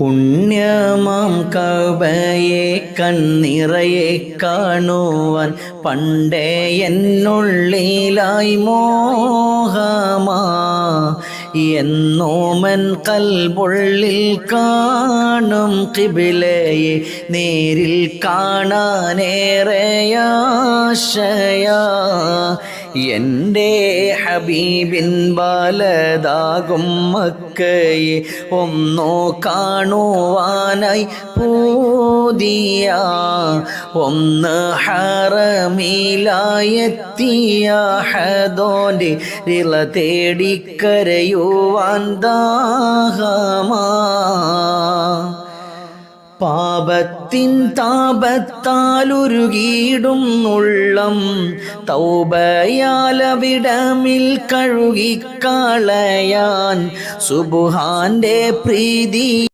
പുണ്യമാം കഅബയെ കണ്ണിറയെ കാണുവാൻ പണ്ടേ എന്നുള്ളിലായി മോഹമാ എന്നോമൻ കൽബുള്ളിൽ കാണും ഖിബ്ലയെ നേരിൽ കാണാനേറെയാശയാ എൻ്റെ ഹബീബിൻ ബാലതാകും മക്കയെ ഒന്നോ കാണുവാനായി പൂതിയ ഒന്ന് ഹറമിലായെത്തിയ ഹദോൻ്റെ റിള തേടിക്കരയുവാൻ ദാഹമാ പാപത്തിൻ താപത്താലുരുകിടും ഉള്ളം തൗബയാലവിടമിൽ കഴുകിക്കളയാൻ സുബ്ഹാന്റെ പ്രീതി